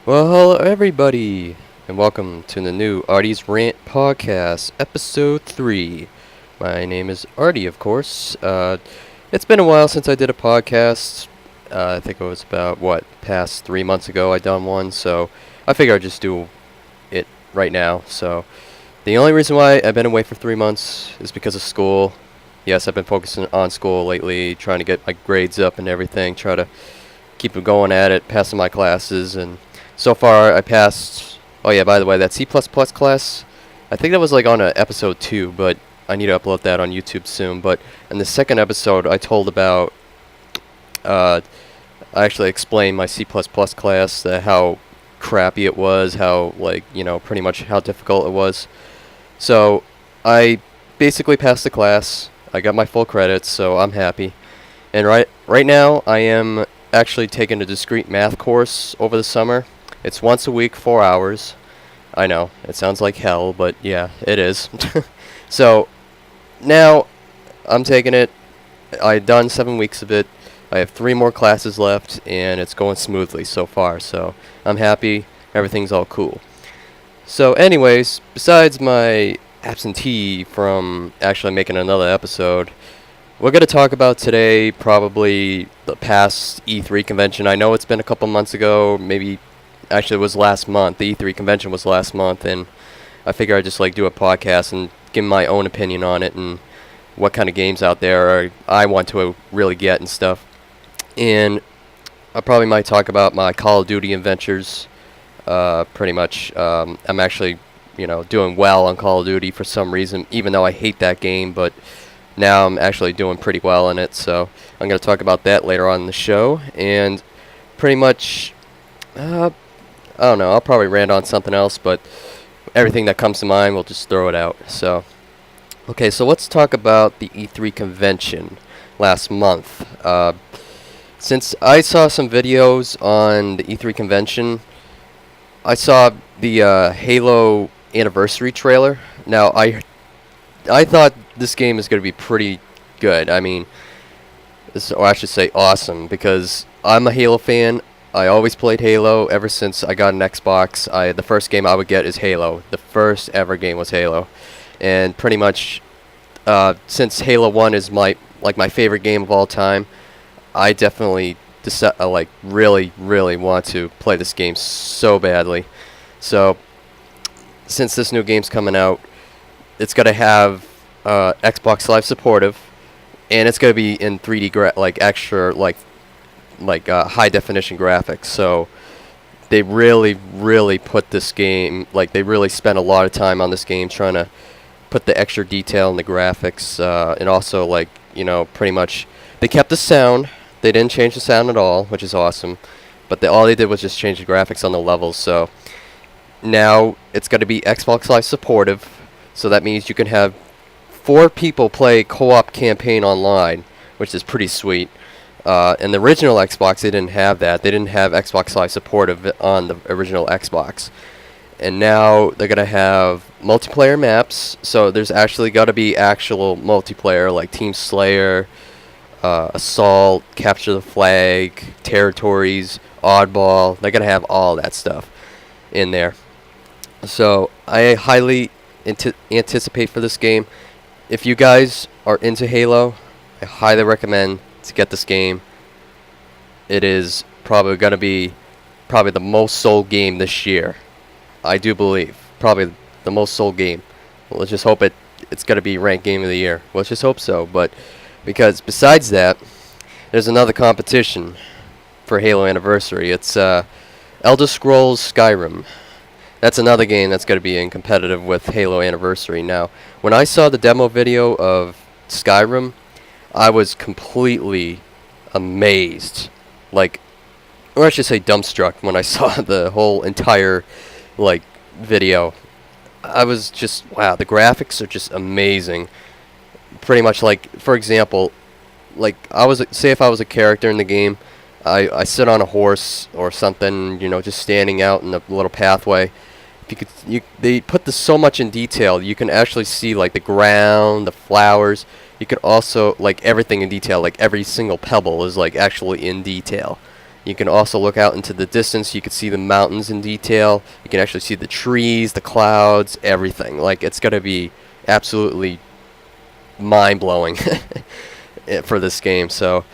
Well, hello everybody, and welcome to the new Artie's Rant Podcast, Episode 3. My name is Artie, of course. It's been a while since I did a podcast. I think it was about, past 3 months ago I done one, so I figure I'd just do it right now. So, the only reason why I've been away for 3 months is because of school. Yes, I've been focusing on school lately, trying to get my grades up and everything, try to keep going at it, passing my classes, and so far I passed. Oh yeah, by the way, that C++ class, I think that was like on episode 2, but I need to upload that on YouTube soon. But in the second episode, I told about, I actually explained my C++ class, how crappy it was, how, pretty much how difficult it was. So I basically passed the class. I got my full credits, so I'm happy. And right now, I am actually taking a discrete math course over the summer. It's once a week, 4 hours. I know, it sounds like hell, but yeah, it is. So, now, I'm taking it. I've done 7 weeks of it. I have 3 more classes left, and it's going smoothly so far, so I'm happy. Everything's all cool. So anyways, besides my absentee from actually making another episode, we're going to talk about today probably the past E3 convention. I know it's been a couple months ago, maybe actually it was last month. The E3 convention was last month, and I figure I'd just do a podcast and give my own opinion on it and what kind of games out there I want to really get and stuff. And I probably might talk about my Call of Duty adventures. Pretty much, I'm actually, doing well on Call of Duty for some reason, even though I hate that game, but now I'm actually doing pretty well in it, so I'm going to talk about that later on in the show. And pretty much, I don't know, I'll probably rant on something else, but everything that comes to mind, we'll just throw it out. So, okay, so let's talk about the E3 convention last month. Since I saw some videos on the E3 convention, I saw the Halo anniversary trailer. Now, I thought this game is going to be pretty good. I mean, or I should say awesome, because I'm a Halo fan. I always played Halo ever since I got an Xbox. The first game I would get is Halo. The first ever game was Halo. And pretty much, since Halo 1 is my favorite game of all time, I definitely really, really want to play this game so badly. So, since this new game's coming out, it's gonna have Xbox Live supportive, and it's gonna be in 3D extra high definition graphics. So they really, really put this game, they really spent a lot of time on this game trying to put the extra detail in the graphics, and also pretty much they kept the sound. They didn't change the sound at all, which is awesome. But all they did was just change the graphics on the levels. So now it's going to be Xbox Live supportive. So that means you can have 4 people play co-op campaign online, which is pretty sweet. In the original Xbox, they didn't have that. They didn't have Xbox Live supportive on the original Xbox. And now they're going to have multiplayer maps. So there's actually got to be actual multiplayer, like Team Slayer, Assault, Capture the Flag, Territories, Oddball. They're going to have all that stuff in there. So I highly anticipate for this game. If you guys are into Halo, I highly recommend to get this game. It is probably going to be the most sold game this year. I do believe. Probably the most sold game. Well, let's just hope it's going to be ranked Game of the Year. Let's just hope so. But because besides that, there's another competition for Halo Anniversary. It's Elder Scrolls Skyrim. That's another game that's going to be in competitive with Halo Anniversary. Now, when I saw the demo video of Skyrim, I was completely amazed. Or I should say dumbstruck when I saw the whole entire, video. I was just, wow, the graphics are just amazing. Pretty much for example, say if I was a character in the game, I sit on a horse or something, just standing out in the little pathway. They put this so much in detail. You can actually see the ground, the flowers. You could also everything in detail. Every single pebble is actually in detail. You can also look out into the distance. You can see the mountains in detail. You can actually see the trees, the clouds, everything. Like, it's going to be absolutely mind-blowing for this game. So,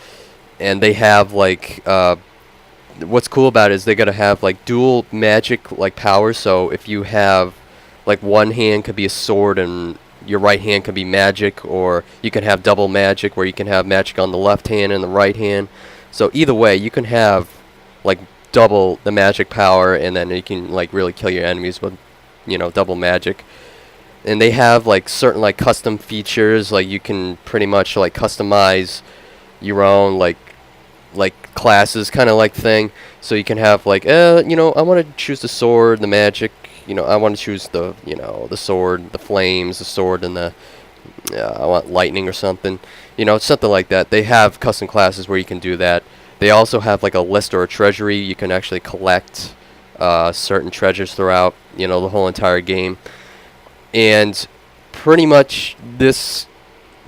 and they have, like, what's cool about it is they're going to have, like, dual magic, like, powers. So if you have, like, one hand could be a sword and your right hand could be magic, or you can have double magic where you can have magic on the left hand and the right hand. So either way, you can have, like, double the magic power, and then you can, like, really kill your enemies with, you know, double magic. And they have, like, certain, like, custom features. Like, you can pretty much, like, customize your own, like classes kind of like thing. So you can have, like, you know, I want to choose the sword, the magic. You know, I want to choose the, you know, the sword, the flames, the sword, and the, I want lightning or something. You know, something like that. They have custom classes where you can do that. They also have, like, a list or a treasury. You can actually collect certain treasures throughout, you know, the whole entire game. And pretty much this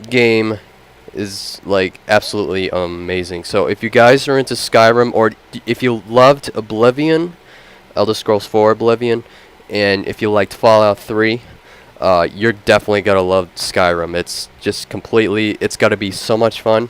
game is, like, absolutely amazing. So if you guys are into Skyrim, or if you loved Oblivion, Elder Scrolls 4 Oblivion, and if you liked Fallout 3, you're definitely going to love Skyrim. It's just completely, it's going to be so much fun.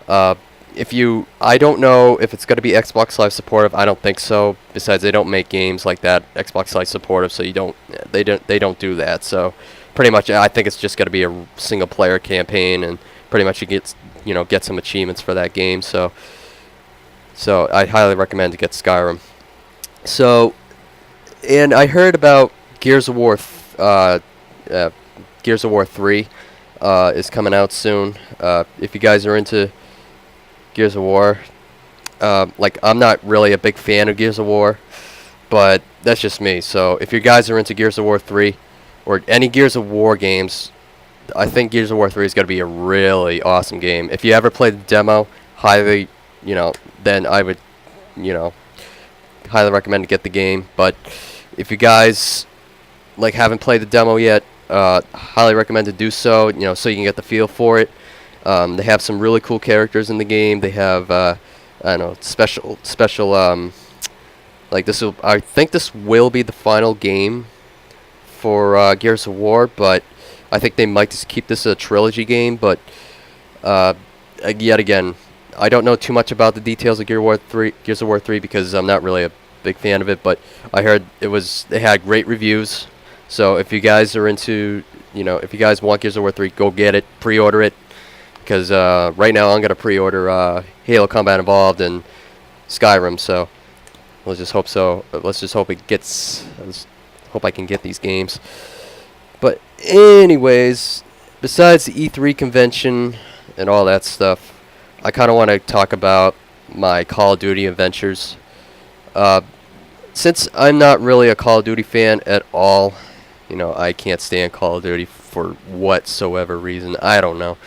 I don't know if it's going to be Xbox Live supportive. I don't think so. Besides, they don't make games like that Xbox Live supportive, so they don't do that. So pretty much, I think it's just going to be a single player campaign, and pretty much you get some achievements for that game. So I highly recommend to get Skyrim. So, and I heard about Gears of War 3 is coming out soon. If you guys are into Gears of War, like, I'm not really a big fan of Gears of War, but that's just me. So if you guys are into Gears of War 3 or any Gears of War games, I think Gears of War 3 is going to be a really awesome game. If you ever played the demo, highly, then I would, highly recommend to get the game. But if you guys, like, haven't played the demo yet, highly recommend to do so, so you can get the feel for it. They have some really cool characters in the game. They have, I don't know, special, like, I think this will be the final game for Gears of War, but I think they might just keep this a trilogy game. But yet again, I don't know too much about the details of Gears of War 3 because I'm not really a big fan of it. But I heard they had great reviews. So if you guys are into, if you guys want Gears of War 3, go get it, pre-order it. Because right now I'm gonna pre-order Halo Combat Evolved and Skyrim. So let's just hope so. Let's just hope it gets. Hope I can get these games. But anyways, besides the E3 convention and all that stuff, I kind of want to talk about my Call of Duty adventures. Since I'm not really a Call of Duty fan at all, I can't stand Call of Duty for whatsoever reason. I don't know.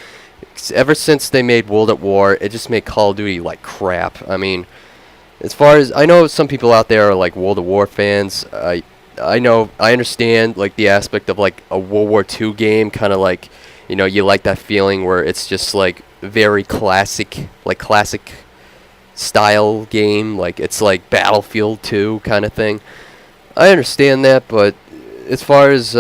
Ever since they made World at War, it just made Call of Duty like crap. I mean, as far as I know, some people out there are like World at War fans. I understand like the aspect of like a World War II game, kind of like, you like that feeling where it's just like very classic style game, like it's like Battlefield 2 kind of thing. I understand that, but as far as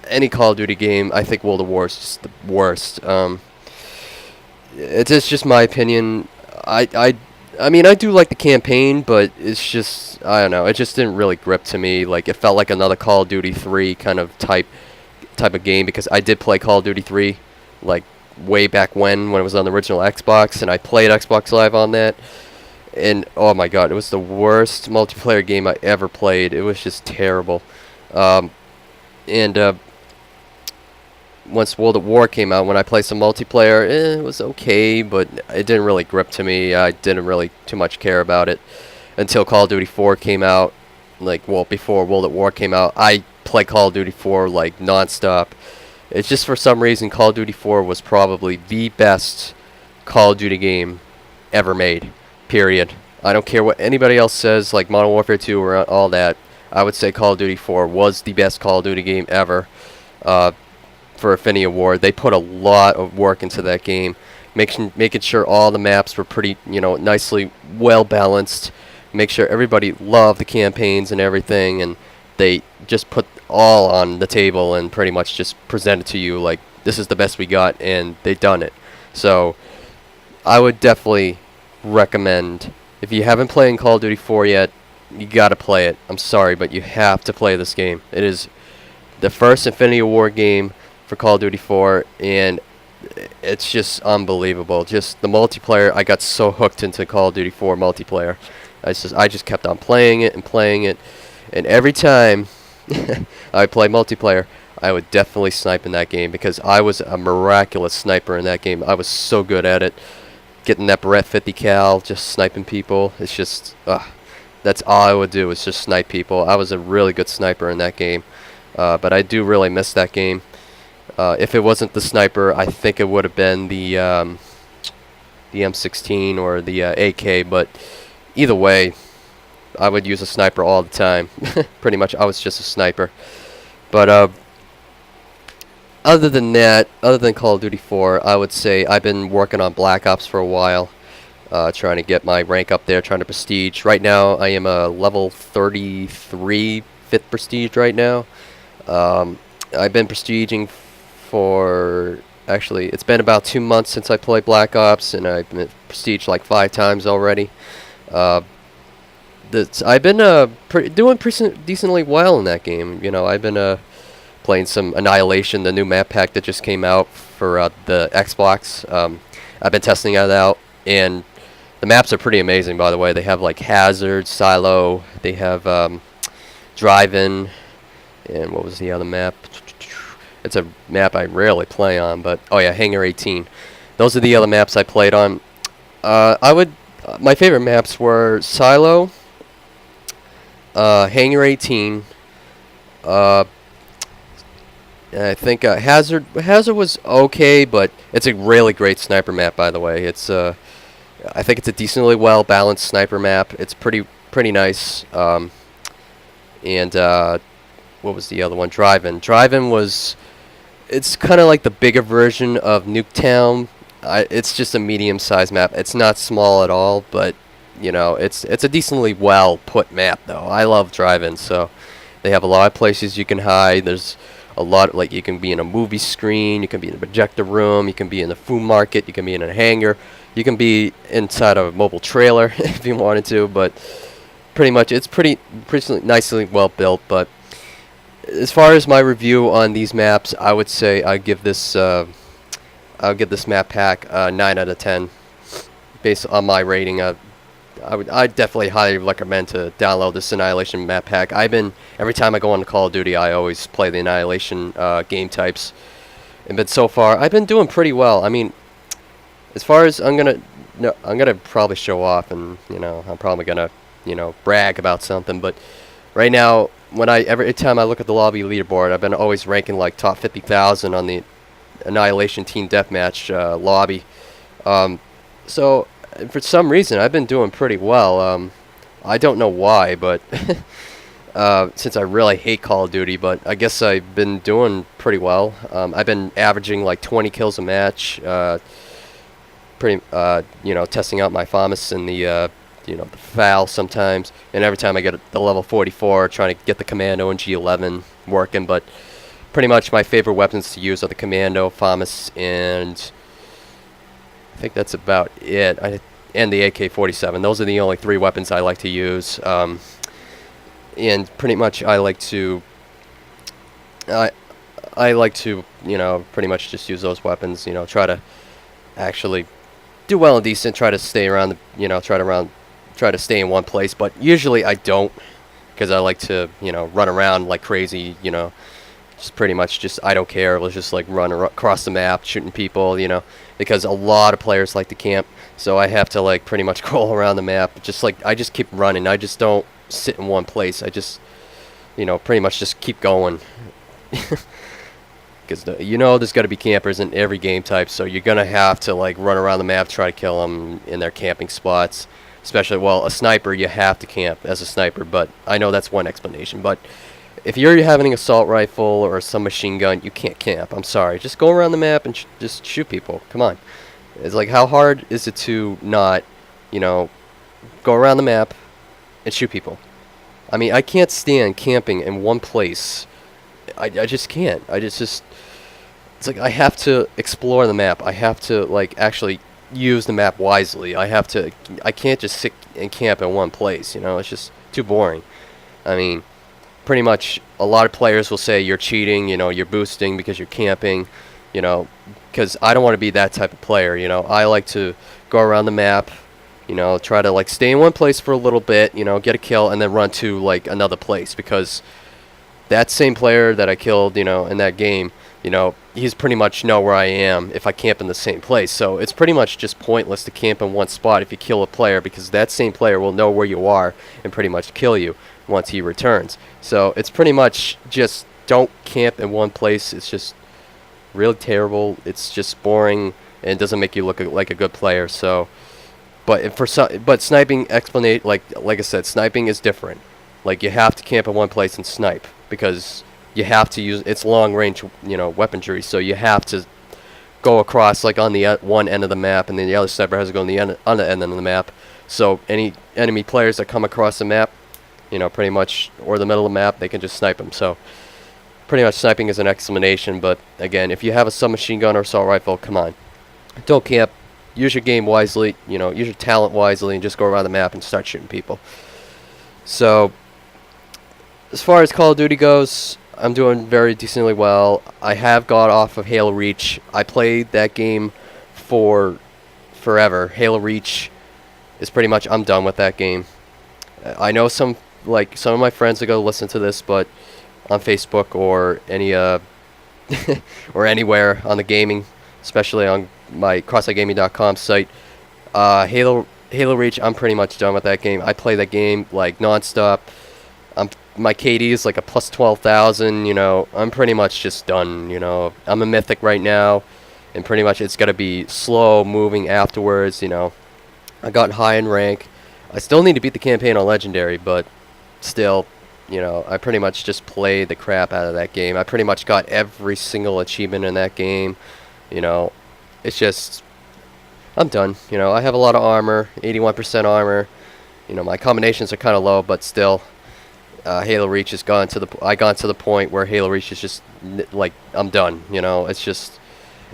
any Call of Duty game, I think World of War is just the worst. It's just my opinion. I mean, I do like the campaign, but it's just, I don't know, it just didn't really grip to me. Like, it felt like another Call of Duty 3 kind of type of game, because I did play Call of Duty 3, like, way back when it was on the original Xbox, and I played Xbox Live on that, and, oh my god, it was the worst multiplayer game I ever played. It was just terrible. Once World at War came out, when I played some multiplayer, it was okay, but it didn't really grip to me. I didn't really too much care about it until Call of Duty 4 came out. Before World at War came out, I played Call of Duty 4 like non-stop. It's just for some reason Call of Duty 4 was probably the best Call of Duty game ever made, period. I don't care what anybody else says, like Modern Warfare 2 or all that. I would say Call of Duty 4 was the best Call of Duty game ever. For Infinity Ward, they put a lot of work into that game. making sure all the maps were pretty, nicely well balanced. Make sure everybody loved the campaigns and everything, and they just put all on the table and pretty much just presented to you like this is the best we got, and they done it. So I would definitely recommend, if you haven't played Call of Duty 4 yet, you gotta play it. I'm sorry, but you have to play this game. It is the first Infinity War game for Call of Duty 4, and it's just unbelievable. Just the multiplayer, I got so hooked into Call of Duty 4 multiplayer. I just kept on playing it, and every time I play multiplayer, I would definitely snipe in that game because I was a miraculous sniper in that game. I was so good at it. Getting that Beretta 50 cal, just sniping people. It's just, that's all I would do is just snipe people. I was a really good sniper in that game. But I do really miss that game. If it wasn't the sniper, I think it would have been the M16 or the AK. But either way, I would use a sniper all the time. Pretty much, I was just a sniper. But other than that, other than Call of Duty 4, I would say I've been working on Black Ops for a while, trying to get my rank up there, trying to prestige. Right now, I am a level 33, 5th prestige right now. I've been prestiging for, actually, it's been about 2 months since I played Black Ops, and I've been prestiged like 5 times already. I've been doing decently well in that game. I've been playing some Annihilation, the new map pack that just came out for the Xbox. I've been testing that out, and the maps are pretty amazing, by the way. They have like Hazard, Silo, they have Drive-In, and what was the other map? It's a map I rarely play on, but oh yeah, Hangar 18. Those are the other maps I played on. My favorite maps were Silo, Hangar 18, I think Hazard was okay, but it's a really great sniper map, by the way. I think it's a decently well balanced sniper map. It's pretty nice. And what was the other one? Drive-In. Drive-In it's kind of like the bigger version of Nuketown. It's just a medium-sized map. It's not small at all, but it's a decently well put map though. I love Drive-In, so they have a lot of places you can hide. There's a lot, like you can be in a movie screen, you can be in a projector room, you can be in the food market, you can be in a hangar, you can be inside of a mobile trailer if you wanted to, but pretty much it's pretty nicely well built. But as far as my review on these maps, I would say I'll give this map pack 9 out of 10 based on my rating. I definitely highly recommend to download this Annihilation map pack. Every time I go on Call of Duty, I always play the Annihilation game types, but so far I've been doing pretty well. I mean, as far as I'm gonna probably show off, and I'm probably gonna brag about something. But right now, every time I look at the lobby leaderboard, I've been always ranking like top 50,000 on the Annihilation Team Deathmatch lobby. So for some reason, I've been doing pretty well. I don't know why, but since I really hate Call of Duty, but I guess I've been doing pretty well. I've been averaging like 20 kills a match. Testing out my FAMAS and the FAL sometimes, and every time I get the level 44, trying to get the Commando and G11 working. But pretty much my favorite weapons to use are the Commando, FAMAS, and I think that's about it. And the AK-47. Those are the only 3 weapons I like to use. And pretty much I like to pretty much just use those weapons. Try to actually do well and decent. Try to stay around try to stay in one place. But usually I don't, because I like to run around like crazy. Just pretty much I don't care. Let's just like run across the map shooting people. Because a lot of players like to camp. So I have to like pretty much crawl around the map. I just keep running. I just don't sit in one place. I just, pretty much just keep going. Because there's got to be campers in every game type. So you're gonna have to like run around the map, try to kill them in their camping spots. Especially, a sniper, you have to camp as a sniper. But I know that's one explanation. But if you're having an assault rifle or some machine gun, you can't camp. I'm sorry. Just go around the map and just shoot people. Come on. It's like, how hard is it to not, you know, go around the map and shoot people? I mean, I can't stand camping in one place. I just can't. It's like I have to explore the map. I have to, like, actually use the map wisely. I can't just sit and camp in one place, you know? It's just too boring. I mean, pretty much a lot of players will say you're cheating, you know, you're boosting because you're camping, you know, because I don't want to be that type of player, you know. I like to go around the map, you know, try to, like, stay in one place for a little bit, you know, get a kill, and then run to, like, another place, because that same player that I killed, you know, in that game, you know, he's pretty much know where I am if I camp in the same place. So it's pretty much just pointless to camp in one spot if you kill a player, because that same player will know where you are and pretty much kill you once he returns. So it's pretty much just don't camp in one place. It's just really terrible. It's just boring, and it doesn't make you look like a good player. So, but sniping like I said, sniping is different. Like, you have to camp in one place and snipe, because you have to use it's long range, you know, weaponry. So you have to go across, like, on the one end of the map, and then the other sniper has to go on the other end of the map. So any enemy players that come across the map, you know, pretty much, or the middle of the map, they can just snipe them. So pretty much sniping is an explanation. But again, if you have a submachine gun or assault rifle, come on, don't camp. Use your game wisely, you know, use your talent wisely, and just go around the map and start shooting people. So as far as Call of Duty goes, I'm doing very decently well. I have got off of Halo Reach. I played that game for forever. Halo Reach is pretty much, I'm done with that game. I know some of my friends are going to listen to this, but on Facebook or any or anywhere on the gaming, especially on my CrossEyeGaming.com site, Halo Reach, I'm pretty much done with that game. I play that game like nonstop. My KD is like a plus 12,000, you know. I'm pretty much just done, you know. I'm a mythic right now, and pretty much it's got to be slow moving afterwards, you know. I got high in rank. I still need to beat the campaign on Legendary, but still, you know, I pretty much just play the crap out of that game. I pretty much got every single achievement in that game, you know. It's just, I'm done, you know. I have a lot of armor, 81% armor. You know, my combinations are kind of low, but still. Halo Reach has gone to the point where Halo Reach is just like, I'm done, you know. It's just,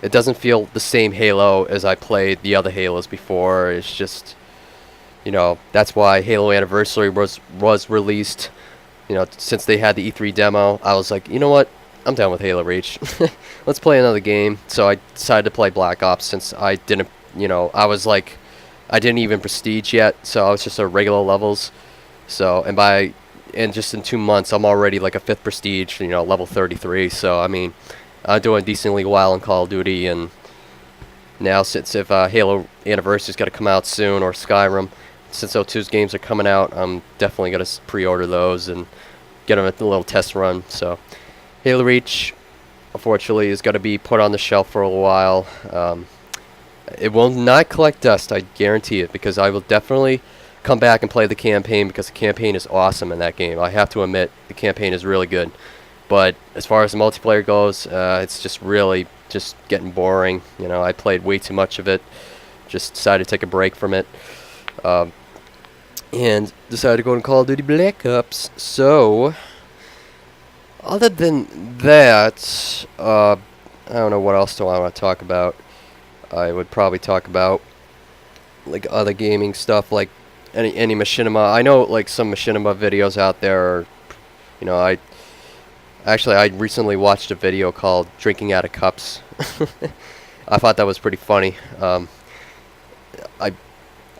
it doesn't feel the same Halo as I played the other Halos before. It's just, you know, that's why Halo Anniversary was released. You know, since they had the E3 demo, I was like, you know what, I'm done with Halo Reach. Let's play another game. So I decided to play Black Ops, since I didn't, you know, I didn't even prestige yet, so I was just at regular levels. So, and just in 2 months, I'm already like a 5th prestige, you know, level 33. So, I mean, I'm doing decently well in Call of Duty. And now, since if Halo Anniversary's got to come out soon, or Skyrim, since those 2 games are coming out, I'm definitely going to pre-order those and get them at the little test run. So, Halo Reach, unfortunately, is going to be put on the shelf for a while. It will not collect dust, I guarantee it, because I will definitely come back and play the campaign, because the campaign is awesome in that game. I have to admit, the campaign is really good. But as far as the multiplayer goes, it's just really just getting boring. You know, I played way too much of it. Just decided to take a break from it. And decided to go to Call of Duty Black Ops. So, other than that, I don't know what else do I want to talk about. I would probably talk about like other gaming stuff, like any machinima. I know like some machinima videos out there are, you know, I recently watched a video called Drinking Out of Cups. I thought that was pretty funny. I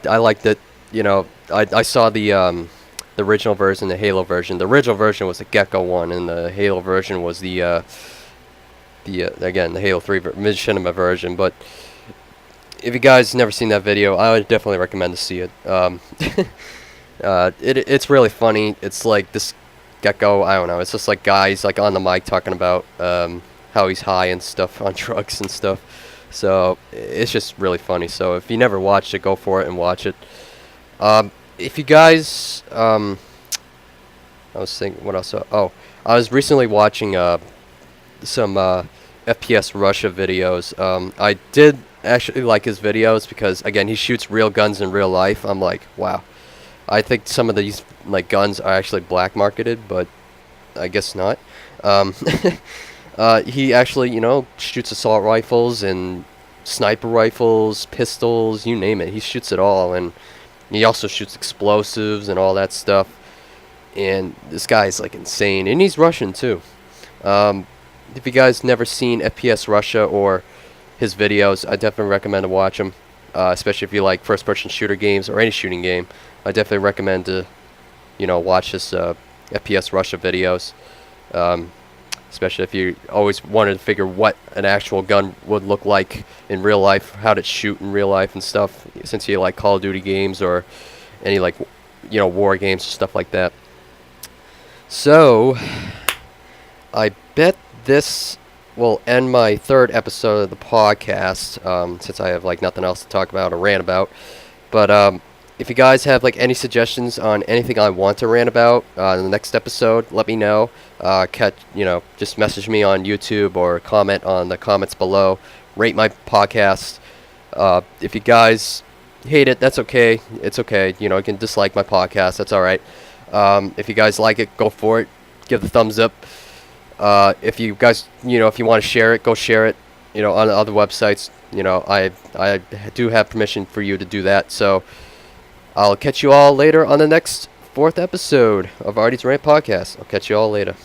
liked it, you know. I saw the original version, the Halo version. The original version was the Gecko one, and the Halo version was the again, the Halo 3 machinima version. But if you guys never seen that video, I would definitely recommend to see it. It's really funny. It's like this Gecko, I don't know, it's just like guys like on the mic talking about how he's high and stuff on drugs and stuff. So it's just really funny. So if you never watched it, go for it and watch it. If you guys, I was thinking, what else? I was recently watching some FPS Russia videos. I did actually like his videos because again he shoots real guns in real life. I'm like, wow. I think some of these like guns are actually black marketed, but I guess not. Um, he actually, shoots assault rifles and sniper rifles, pistols, you name it. He shoots it all, and he also shoots explosives and all that stuff. And this guy is like insane, and he's Russian too. If you guys never seen FPS Russia or his videos, I definitely recommend to watch them. Especially if you like first-person shooter games or any shooting game, I definitely recommend to, watch his FPS Russia videos. Especially if you always wanted to figure what an actual gun would look like in real life, how to shoot in real life and stuff. Since you like Call of Duty games or any like, war games, stuff like that. So, I bet this will end my third episode of the podcast, since I have like nothing else to talk about or rant about. But if you guys have like any suggestions on anything I want to rant about in the next episode, let me know. Just message me on YouTube or comment on the comments below. Rate my podcast. If you guys hate it, that's okay. It's okay. You can dislike my podcast. That's all right. If you guys like it, go for it. Give the thumbs up. If you guys, if you want to share it, go share it. On the other websites. I do have permission for you to do that. So I'll catch you all later on the next fourth episode of Artie's Rant Podcast. I'll catch you all later.